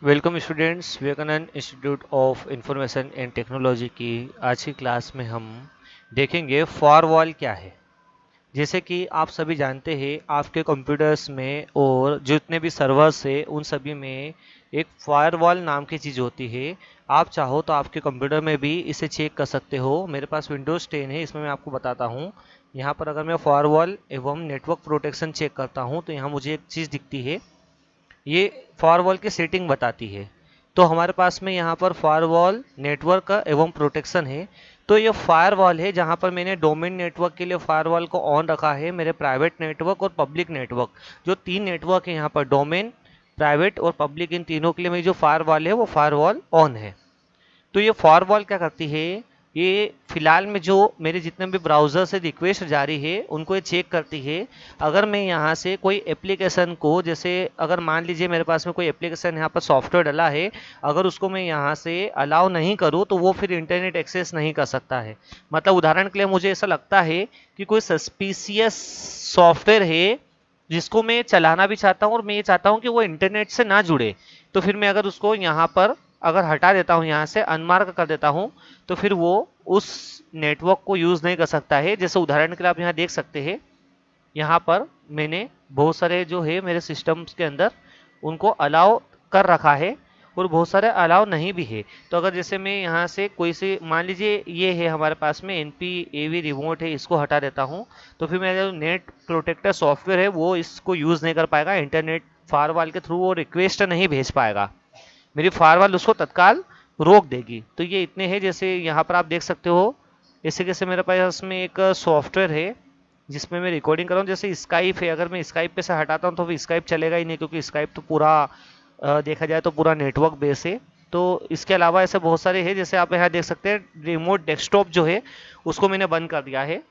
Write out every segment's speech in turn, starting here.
Welcome students, Vivekananda Institute of Information and Technology की आज की क्लास में हम देखेंगे फायरवॉल क्या है। जैसे कि आप सभी जानते हैं, आपके कंप्यूटर्स में और जितने भी सर्वर्स है उन सभी में एक फायरवॉल नाम की चीज़ होती है। आप चाहो तो आपके कंप्यूटर में भी इसे चेक कर सकते हो। मेरे पास विंडोज़ 10 है, इसमें मैं आपको बताता हूँ। यहाँ पर अगर मैं फायरवॉल एवं नेटवर्क प्रोटेक्शन चेक करता हूँ तो यहाँ मुझे एक चीज़ दिखती है। ये फायरवॉल की सेटिंग बताती है। तो हमारे पास में यहाँ पर फायरवॉल नेटवर्क का एवं प्रोटेक्शन है। तो ये फायरवॉल है जहाँ पर मैंने डोमेन नेटवर्क के लिए फायरवॉल को ऑन रखा है। मेरे प्राइवेट नेटवर्क और पब्लिक नेटवर्क, जो तीन नेटवर्क है यहाँ पर, डोमेन, प्राइवेट और पब्लिक, इन तीनों के लिए मेरी जो फायरवॉल है वो फायरवॉल ऑन है। तो ये फायरवॉल क्या करती है, ये फिलहाल में जो मेरे जितने भी ब्राउज़र से रिक्वेस्ट जारी है उनको ये चेक करती है। अगर मैं यहाँ से कोई एप्लीकेशन को, जैसे अगर मान लीजिए मेरे पास में कोई एप्लीकेशन यहाँ पर सॉफ्टवेयर डला है, अगर उसको मैं यहाँ से अलाउ नहीं करूँ तो वो फिर इंटरनेट एक्सेस नहीं कर सकता है। मतलब उदाहरण के लिए मुझे ऐसा लगता है कि कोई सस्पिशियस सॉफ्टवेयर है जिसको मैं चलाना भी चाहता हूँ और मैं ये चाहता हूँ कि वो इंटरनेट से ना जुड़े, तो फिर मैं अगर उसको यहाँ पर अगर हटा देता हूँ, यहाँ से अनमार्क कर देता हूँ, तो फिर वो उस नेटवर्क को यूज़ नहीं कर सकता है। जैसे उदाहरण के लिए आप यहाँ देख सकते हैं, यहाँ पर मैंने बहुत सारे जो है मेरे सिस्टम्स के अंदर उनको अलाउ कर रखा है और बहुत सारे अलाउ नहीं भी है। तो अगर जैसे मैं यहाँ से कोई से, मान लीजिए ये है हमारे पास में NP-AV रिमोट है, इसको हटा देता हूँ, तो फिर मेरा जो नेट प्रोटेक्टर सॉफ्टवेयर है वो इसको यूज़ नहीं कर पाएगा, इंटरनेट फायरवॉल के थ्रू वो रिक्वेस्ट नहीं भेज पाएगा, मेरी फायरवॉल उसको तत्काल रोक देगी। तो ये इतने हैं। जैसे यहाँ पर आप देख सकते हो, जैसे कैसे मेरे पास में एक सॉफ्टवेयर है जिसमें मैं रिकॉर्डिंग कर रहा हूँ। जैसे स्काइप है, अगर मैं स्काइप पे से हटाता हूँ तो फिर स्काइप चलेगा ही नहीं, क्योंकि स्काइप तो पूरा देखा जाए तो पूरा नेटवर्क बेस है। तो इसके अलावा ऐसे बहुत सारे हैं, जैसे आप यहाँ देख सकते हैं रिमोट डेस्कटॉप जो है उसको मैंने बंद कर दिया है।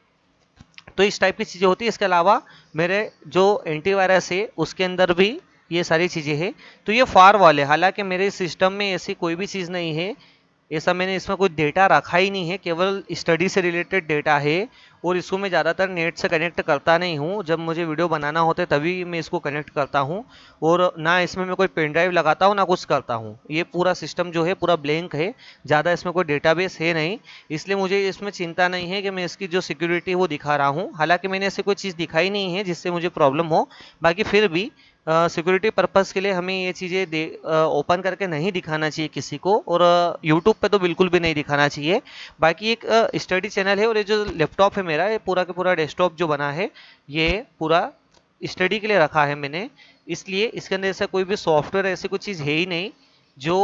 तो इस टाइप की चीज़ें होती है। इसके अलावा मेरे जो एंटीवायरस है उसके अंदर भी ये सारी चीज़ें हैं। तो ये फायरवॉल है। हालांकि मेरे सिस्टम में ऐसी कोई भी चीज़ नहीं है, ऐसा मैंने इसमें कोई डेटा रखा ही नहीं है, केवल स्टडी से रिलेटेड डेटा है। और इसको मैं ज़्यादातर नेट से कनेक्ट करता नहीं हूँ, जब मुझे वीडियो बनाना होता है तभी मैं इसको कनेक्ट करता हूँ। और ना इसमें मैं कोई पेन ड्राइव लगाता हूँ ना कुछ करता हूँ। ये पूरा सिस्टम जो है पूरा ब्लैंक है, ज़्यादा इसमें कोई डेटाबेस है नहीं। इसलिए मुझे इसमें चिंता नहीं है कि मैं इसकी जो सिक्योरिटी वो दिखा रहा हूँ। हालांकि मैंने ऐसी कोई चीज़ दिखाई नहीं है जिससे मुझे प्रॉब्लम हो। बाकी फिर भी सिक्योरिटी पर्पज़ के लिए हमें ये चीज़ें ओपन करके नहीं दिखाना चाहिए किसी को, और यूट्यूब पे तो बिल्कुल भी नहीं दिखाना चाहिए। बाकी एक स्टडी चैनल है, और ये जो लैपटॉप है मेरा, ये पूरा का पूरा डेस्कटॉप जो बना है ये पूरा स्टडी के लिए रखा है मैंने। इसलिए इसके अंदर ऐसा कोई भी सॉफ्टवेयर, ऐसी कोई चीज़ है ही नहीं जो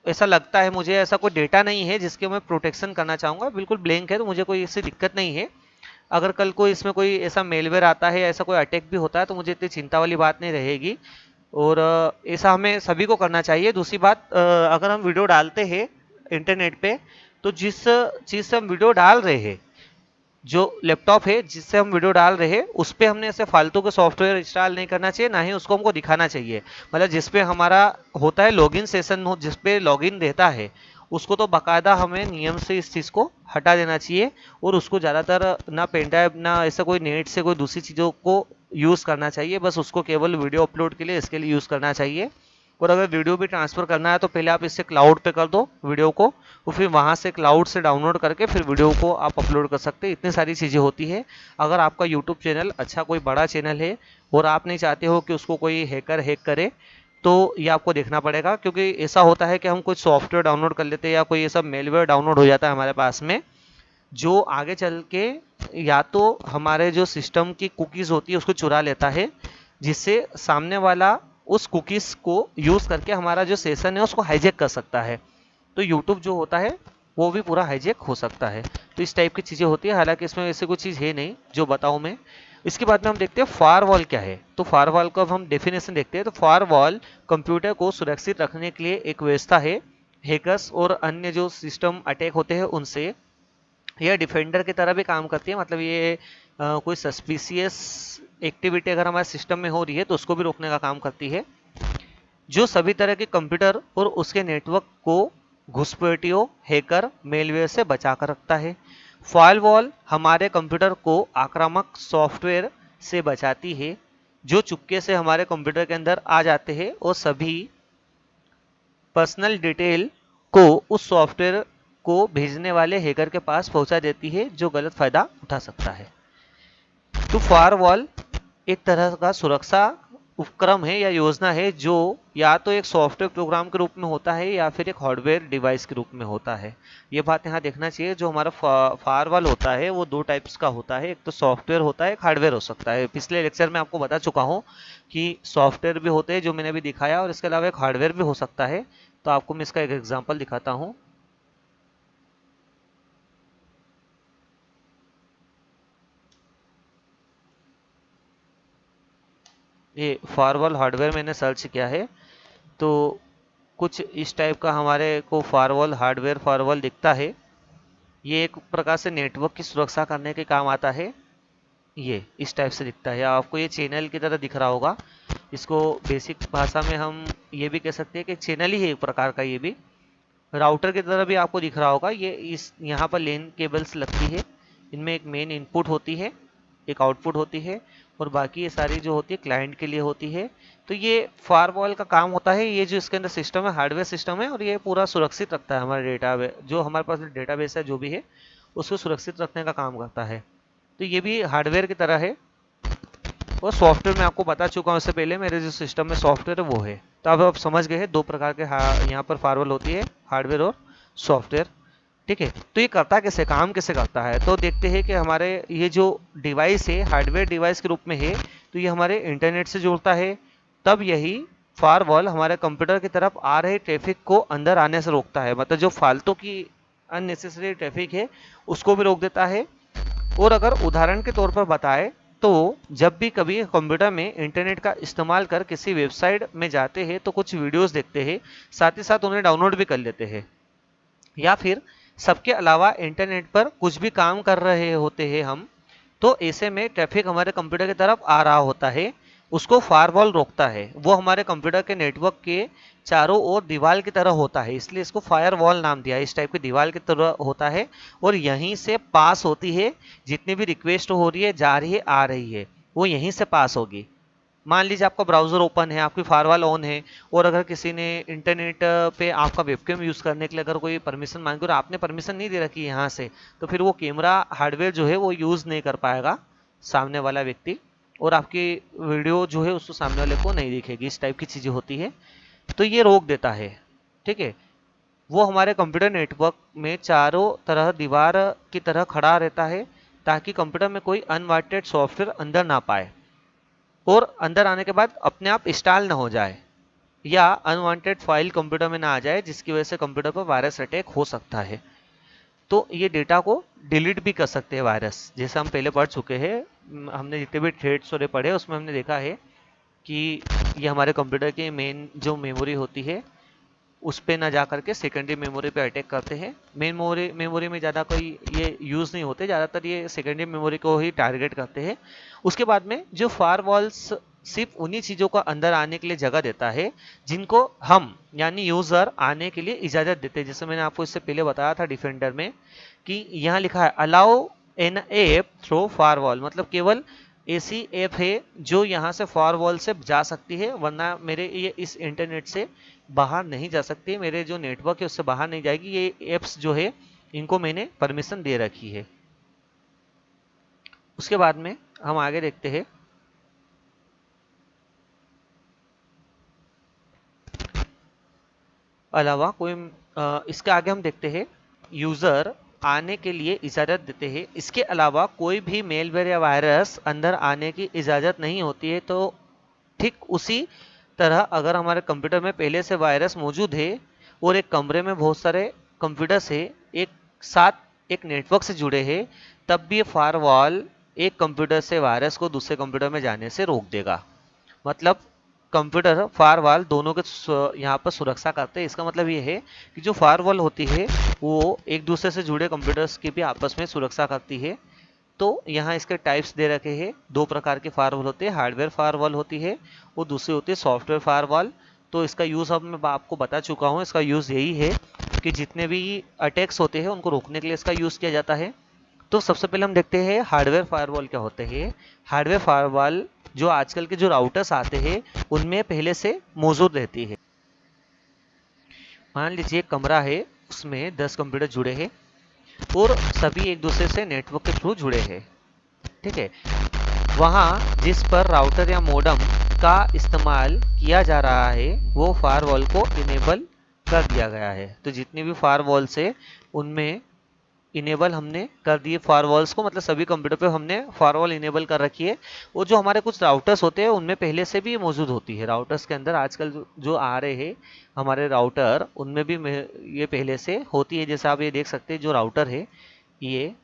ऐसा लगता है मुझे, ऐसा कोई डेटा नहीं है जिसके मैं प्रोटेक्शन करना चाहूँगा। बिल्कुल ब्लैंक है, तो मुझे कोई इससे दिक्कत नहीं है। अगर कल को इसमें कोई ऐसा मेलवेयर आता है, ऐसा कोई अटैक भी होता है, तो मुझे इतनी चिंता वाली बात नहीं रहेगी। और ऐसा हमें सभी को करना चाहिए। दूसरी बात, अगर हम वीडियो डालते हैं इंटरनेट पे, तो जिस चीज़ से हम वीडियो डाल रहे हैं, जो लैपटॉप है जिससे हम वीडियो डाल रहे हैं, उस पर हमने ऐसे फालतू के सॉफ्टवेयर इंस्टॉल नहीं करना चाहिए, ना ही उसको हमको दिखाना चाहिए। मतलब जिस पे हमारा होता है लॉगिन सेशन, हो जिस पे लॉगिन रहता है, उसको तो बाकायदा हमें नियम से इस चीज़ को हटा देना चाहिए। और उसको ज़्यादातर ना पेन ड्राइव ना ऐसा कोई नेट से कोई दूसरी चीज़ों को यूज़ करना चाहिए, बस उसको केवल वीडियो अपलोड के लिए इसके लिए यूज़ करना चाहिए। और अगर वीडियो भी ट्रांसफ़र करना है तो पहले आप इससे क्लाउड पे कर दो वीडियो को, और फिर वहाँ से क्लाउड से डाउनलोड करके फिर वीडियो को आप अपलोड कर सकते हैं। इतनी सारी चीज़ें होती है। अगर आपका यूट्यूब चैनल अच्छा कोई बड़ा चैनल है और आप नहीं चाहते हो कि उसको कोई हैकर हैक करे, तो ये आपको देखना पड़ेगा। क्योंकि ऐसा होता है कि हम कुछ सॉफ्टवेयर डाउनलोड कर लेते हैं या कोई ऐसा मेलवेयर डाउनलोड हो जाता है हमारे पास में, जो आगे चल के या तो हमारे जो सिस्टम की कुकीज़ होती है उसको चुरा लेता है, जिससे सामने वाला उस कुकीज़ को यूज़ करके हमारा जो सेशन है उसको हाईजैक कर सकता है। तो यूट्यूब जो होता है वो भी पूरा हाईजैक हो सकता है। तो इस टाइप की चीज़ें होती है। हालांकि इसमें ऐसे कोई चीज़ है नहीं जो बताऊँ मैं। इसके बाद में हम देखते हैं फायरवॉल क्या है। तो फायरवॉल का अब हम डेफिनेशन देखते हैं। तो फायरवॉल कंप्यूटर को सुरक्षित रखने के लिए एक व्यवस्था है, हैकर्स और अन्य जो सिस्टम अटैक होते हैं उनसे। यह डिफेंडर की तरह भी काम करती है। मतलब ये कोई सस्पिशियस एक्टिविटी अगर हमारे सिस्टम में हो रही है तो उसको भी रोकने का काम करती है, जो सभी तरह के कंप्यूटर और उसके नेटवर्क को घुसपैठियों, हैकर, मेलवेयर से बचा कर रखता है। फायरवॉल हमारे कंप्यूटर को आक्रामक सॉफ्टवेयर से बचाती है जो चुपके से हमारे कंप्यूटर के अंदर आ जाते हैं और सभी पर्सनल डिटेल को उस सॉफ्टवेयर को भेजने वाले हैकर के पास पहुंचा देती है जो गलत फायदा उठा सकता है। तो फायरवॉल एक तरह का सुरक्षा उपक्रम है या योजना है जो या तो एक सॉफ्टवेयर प्रोग्राम के रूप में होता है या फिर एक हार्डवेयर डिवाइस के रूप में होता है। ये बात यहाँ देखना चाहिए, जो हमारा फायरवॉल होता है वो दो टाइप्स का होता है, एक तो सॉफ्टवेयर होता है, एक हार्डवेयर हो सकता है। पिछले लेक्चर में आपको बता चुका हूँ कि सॉफ्टवेयर भी होते हैं जो मैंने अभी दिखाया, और इसके अलावा एक हार्डवेयर भी हो सकता है। तो आपको मैं इसका एक एग्जाम्पल दिखाता हूँ। ये फायरवॉल हार्डवेयर मैंने सर्च किया है, तो कुछ इस टाइप का हमारे को फायरवॉल हार्डवेयर फायरवॉल दिखता है। ये एक प्रकार से नेटवर्क की सुरक्षा करने के काम आता है। ये इस टाइप से दिखता है, आपको ये चैनल की तरह दिख रहा होगा। इसको बेसिक भाषा में हम ये भी कह सकते हैं कि चैनल ही है एक प्रकार का। ये भी राउटर की तरह भी आपको दिख रहा होगा। ये इस यहाँ पर लेन केबल्स लगती है, इनमें एक मेन इनपुट होती है, एक आउटपुट होती है, और बाकी ये सारी जो होती है क्लाइंट के लिए होती है। तो ये फायरवॉल का काम होता है। ये जो इसके अंदर सिस्टम है हार्डवेयर सिस्टम है, और ये पूरा सुरक्षित रखता है हमारा डेटा, जो हमारे पास डेटाबेस है जो भी है उसको सुरक्षित रखने का काम करता है। तो ये भी हार्डवेयर की तरह है। और सॉफ्टवेयर मैं आपको बता चुका हूँ इससे पहले, मेरे जो सिस्टम में सॉफ्टवेयर है वो है। तो अब आप समझ गए हैं दो प्रकार के यहाँ पर फायरवॉल होती है, हार्डवेयर और सॉफ्टवेयर। ठीक है, तो ये करता कैसे, काम कैसे करता है, तो देखते हैं कि हमारे ये जो डिवाइस है हार्डवेयर डिवाइस के रूप में है, तो ये हमारे इंटरनेट से जुड़ता है। तब यही फायरवॉल हमारे कंप्यूटर की तरफ आ रहे ट्रैफिक को अंदर आने से रोकता है, मतलब जो फालतू की अननेसेसरी ट्रैफिक है उसको भी रोक देता है। और अगर उदाहरण के तौर पर बताएं तो जब भी कभी कंप्यूटर में इंटरनेट का इस्तेमाल कर किसी वेबसाइट में जाते हैं तो कुछ वीडियोस देखते हैं, साथ ही साथ उन्हें डाउनलोड भी कर लेते हैं, या फिर सबके अलावा इंटरनेट पर कुछ भी काम कर रहे होते हैं हम, तो ऐसे में ट्रैफिक हमारे कंप्यूटर की तरफ आ रहा होता है, उसको फायरवॉल रोकता है। वो हमारे कंप्यूटर के नेटवर्क के चारों ओर दीवार की तरह होता है, इसलिए इसको फायरवॉल नाम दिया है। इस टाइप की दीवार की तरह होता है, और यहीं से पास होती है, जितनी भी रिक्वेस्ट हो रही है, जा रही है, आ रही है, वो यहीं से पास होगी। मान लीजिए आपका ब्राउजर ओपन है, आपकी फायरवॉल ऑन है, और अगर किसी ने इंटरनेट पे आपका वेबकैम यूज करने के लिए अगर कोई परमिशन मांगी और आपने परमिशन नहीं दे रखी यहाँ से, तो फिर वो कैमरा हार्डवेयर जो है वो यूज नहीं कर पाएगा सामने वाला व्यक्ति, और आपकी वीडियो जो है उसको सामने वाले को नहीं दिखेगी। इस टाइप की चीजें होती है, तो ये रोक देता है। ठीक है, वो हमारे कंप्यूटर नेटवर्क में चारों तरह दीवार की तरह खड़ा रहता है, ताकि कंप्यूटर में कोई अनवांटेड सॉफ्टवेयर अंदर ना पाए, और अंदर आने के बाद अपने आप इंस्टॉल ना हो जाए, या अनवांटेड फाइल कंप्यूटर में ना आ जाए, जिसकी वजह से कंप्यूटर पर वायरस अटैक हो सकता है। तो ये डेटा को डिलीट भी कर सकते हैं वायरस, जैसे हम पहले पढ़ चुके हैं। हमने जितने भी थ्रेड्स और पढ़े उसमें हमने देखा है कि ये हमारे कंप्यूटर की मेन जो मेमोरी होती है उस पे ना जा करके सेकेंडरी मेमोरी पे अटैक करते हैं। मेन मेमोरी में ज़्यादा कोई ये यूज़ नहीं होते, ज़्यादातर ये सेकेंडरी मेमोरी को ही टारगेट करते हैं। उसके बाद में जो फायरवॉल्स सिर्फ उन्हीं चीज़ों का अंदर आने के लिए जगह देता है जिनको हम यानी यूज़र आने के लिए इजाज़त देते हैं। जैसे मैंने आपको इससे पहले बताया था डिफेंडर में कि यहाँ लिखा है allow an app through firewall, मतलब केवल ऐसी ऐप है जो यहाँ से फायरवॉल से जा सकती है, वरना मेरे ये इस इंटरनेट से बाहर नहीं जा सकती, मेरे जो नेटवर्क है उससे बाहर नहीं जाएगी। ये एप्स जो है इनको मैंने परमिशन दे रखी है। उसके बाद में हम आगे देखते हैं। अलावा कोई इसके आगे हम देखते हैं यूजर आने के लिए इजाजत देते हैं, इसके अलावा कोई भी मेलवेयर या वायरस अंदर आने की इजाजत नहीं होती है। तो ठीक उसी तरह अगर हमारे कंप्यूटर में पहले से वायरस मौजूद है और एक कमरे में बहुत सारे कंप्यूटर्स है एक साथ एक नेटवर्क से जुड़े हैं, तब भी फायरवॉल एक कंप्यूटर से वायरस को दूसरे कंप्यूटर में जाने से रोक देगा। मतलब कंप्यूटर फायरवॉल दोनों के यहाँ पर सुरक्षा करते हैं। इसका मतलब ये है कि जो फायरवॉल होती है वो एक दूसरे से जुड़े कंप्यूटर्स की भी आपस में सुरक्षा करती है। तो यहाँ इसके टाइप्स दे रखे हैं, दो प्रकार के फायरवॉल होते हैं, हार्डवेयर फायरवॉल होती है और दूसरी होती है सॉफ्टवेयर फायरवॉल। तो इसका यूज़ अब मैं आपको बता चुका हूँ। इसका यूज़ यही है कि जितने भी अटैक्स होते हैं उनको रोकने के लिए इसका यूज़ किया जाता है। तो सबसे पहले हम देखते हैं हार्डवेयर फायरवॉल क्या होते हैं। हार्डवेयर फायरवॉल जो आजकल के जो राउटर्स आते हैं उनमें पहले से मौजूद रहती है। मान लीजिए कमरा है, उसमें 10 कंप्यूटर जुड़े हैं और सभी एक दूसरे से नेटवर्क के थ्रू जुड़े हैं। ठीक है, वहाँ जिस पर राउटर या मोडम का इस्तेमाल किया जा रहा है वो फायरवॉल को इनेबल कर दिया गया है। तो जितनी भी फायरवॉल्स है उनमें इनेबल हमने कर दिए फायरवॉल्स को, मतलब सभी कंप्यूटर पे हमने फायरवॉल इनेबल कर रखी है। और जो हमारे कुछ राउटर्स होते हैं उनमें पहले से भी मौजूद होती है। राउटर्स के अंदर आजकल जो आ रहे हैं हमारे राउटर, उनमें भी ये पहले से होती है। जैसे आप ये देख सकते हैं जो राउटर है, ये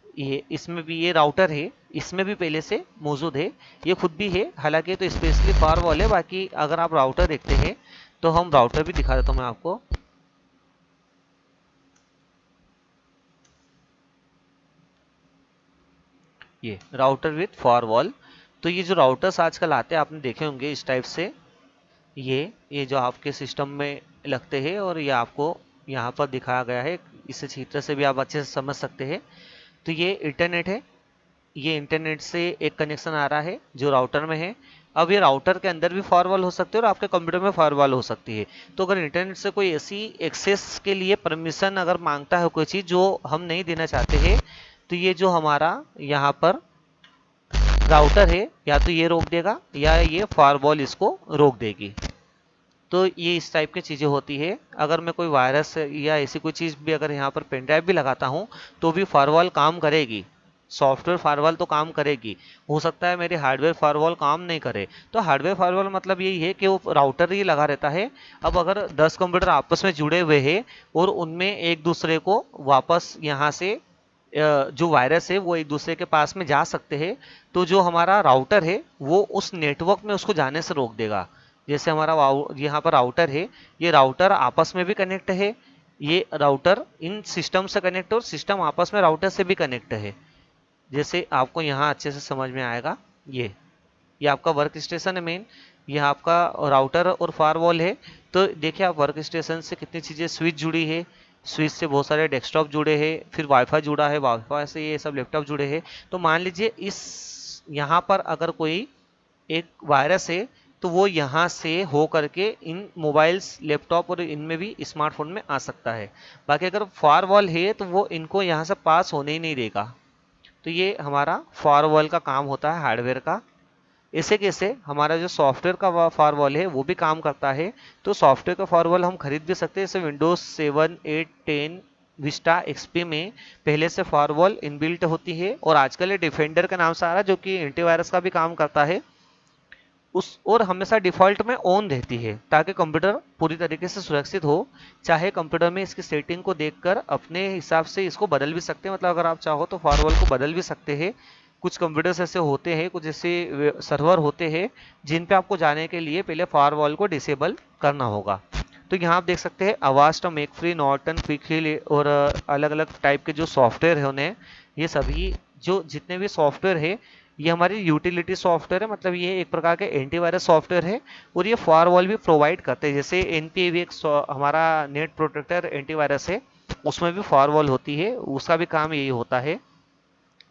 इसमें भी ये राउटर है, इसमें भी पहले से मौजूद है। ये खुद भी है, हालांकि तो स्पेशली फायरवॉल है। बाकी अगर आप राउटर देखते हैं तो हम राउटर भी दिखा देता हूँ मैं आपको। ये राउटर विथ फायरवॉल। तो ये जो राउटर्स आजकल आते हैं आपने देखे होंगे इस टाइप से, ये जो आपके सिस्टम में लगते हैं और ये आपको यहाँ पर दिखाया गया है। इसे चित्र से भी आप अच्छे से समझ सकते हैं। तो ये इंटरनेट है, ये इंटरनेट से एक कनेक्शन आ रहा है जो राउटर में है। अब ये राउटर के अंदर भी फायरवॉल हो सकती है और आपके कंप्यूटर में फायरवॉल हो सकती है। तो अगर इंटरनेट से कोई ऐसी एक्सेस के लिए परमिशन अगर मांगता है कोई चीज़ जो हम नहीं देना चाहते हैं, तो ये जो हमारा यहाँ पर राउटर है या तो ये रोक देगा या ये फायरवॉल इसको रोक देगी। तो ये इस टाइप की चीज़ें होती है। अगर मैं कोई वायरस या ऐसी कोई चीज़ भी अगर यहाँ पर पेन ड्राइव भी लगाता हूँ तो भी फायरवॉल काम करेगी, सॉफ्टवेयर फायरवॉल तो काम करेगी। हो सकता है मेरी हार्डवेयर फायरवॉल काम नहीं करे। तो हार्डवेयर फायरवॉल मतलब यही है कि वो राउटर ही लगा रहता है। अब अगर 10 कंप्यूटर आपस में जुड़े हुए हैं और उनमें एक दूसरे को वापस यहाँ से जो वायरस है वो एक दूसरे के पास में जा सकते हैं, तो जो हमारा राउटर है वो उस नेटवर्क में उसको जाने से रोक देगा। जैसे हमारा यहाँ पर राउटर है, ये राउटर आपस में भी कनेक्ट है, ये राउटर इन सिस्टम से कनेक्ट है और सिस्टम आपस में राउटर से भी कनेक्ट है। जैसे आपको यहाँ अच्छे से समझ में आएगा। ये आपका वर्क स्टेशन है मेन, यह आपका राउटर और फायरवॉल है। तो देखिए आप वर्क स्टेशन से कितनी चीज़ें, स्विच जुड़ी है, स्विच से बहुत सारे डेस्कटॉप जुड़े हैं, फिर वाईफाई जुड़ा है, वाईफाई से ये सब लैपटॉप जुड़े हैं। तो मान लीजिए इस यहाँ पर अगर कोई एक वायरस है तो वो यहाँ से हो करके इन मोबाइल्स लैपटॉप और इनमें भी स्मार्टफोन में आ सकता है। बाकी अगर फायरवॉल है तो वो इनको यहाँ से पास होने ही नहीं देगा। तो ये हमारा फायरवॉल का काम होता है हार्डवेयर का। इसे कैसे हमारा जो सॉफ्टवेयर का फायरवॉल है वो भी काम करता है। तो सॉफ्टवेयर का फायरवॉल हम खरीद भी सकते हैं। जैसे विंडोज 7, 8, 10, विस्टा, एक्सपी में पहले से फायरवॉल इनबिल्ट होती है और आजकल ये डिफेंडर के नाम से आ रहा है जो कि एंटीवायरस का भी काम करता है। उस और हमेशा डिफ़ॉल्ट में ऑन रहती है ताकि कंप्यूटर पूरी तरीके से सुरक्षित हो। चाहे कंप्यूटर में इसकी सेटिंग को देखकर अपने हिसाब से इसको बदल भी सकते हैं, मतलब अगर आप चाहो तो फायरवॉल को बदल भी सकते हैं। कुछ कंप्यूटर्स ऐसे होते हैं, कुछ ऐसे सर्वर होते हैं जिन पे आपको जाने के लिए पहले फायरवॉल को डिसेबल करना होगा। तो यहाँ आप देख सकते हैं अवास्ट, मेकफ्री, नॉर्टन, क्विकहिल और अलग अलग टाइप के जो सॉफ्टवेयर है उन्हें, ये सभी जो जितने भी सॉफ्टवेयर है ये हमारी यूटिलिटी सॉफ्टवेयर है, मतलब ये एक प्रकार के एंटीवायरस सॉफ्टवेयर है और ये फायरवॉल भी प्रोवाइड करते हैं। जैसे एनपीए भी एक हमारा नेट प्रोटेक्टर एंटीवायरस है, उसमें भी फायरवॉल होती है, उसका भी काम यही होता है।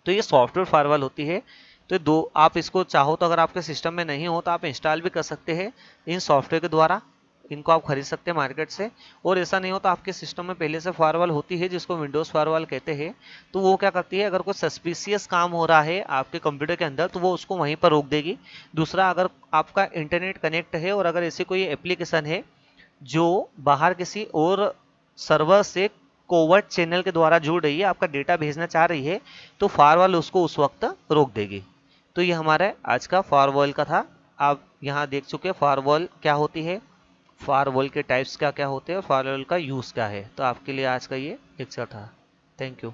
तो ये सॉफ्टवेयर फायरवॉल होती है। तो दो आप इसको चाहो तो अगर आपके सिस्टम में नहीं हो तो आप इंस्टॉल भी कर सकते हैं इन सॉफ्टवेयर के द्वारा। इनको आप खरीद सकते हैं मार्केट से। और ऐसा नहीं हो तो आपके सिस्टम में पहले से फायरवॉल होती है जिसको विंडोज़ फायरवॉल कहते हैं। तो वो क्या करती है, अगर कोई सस्पिशियस काम हो रहा है आपके कंप्यूटर के अंदर तो वो उसको वहीं पर रोक देगी। दूसरा, अगर आपका इंटरनेट कनेक्ट है और अगर ऐसी कोई एप्लीकेशन है जो बाहर किसी और सर्वर से कोवर्ट चैनल के द्वारा जुड़ रही है, आपका डेटा भेजना चाह रही है, तो फायरवॉल उसको उस वक्त रोक देगी। तो ये हमारा आज का फायरवॉल का था। आप यहाँ देख चुके फायरवॉल क्या होती है, फायरवॉल के टाइप्स क्या क्या होते हैं और फायरवॉल का यूज़ क्या है। तो आपके लिए आज का ये लेक्चर था। Thank you.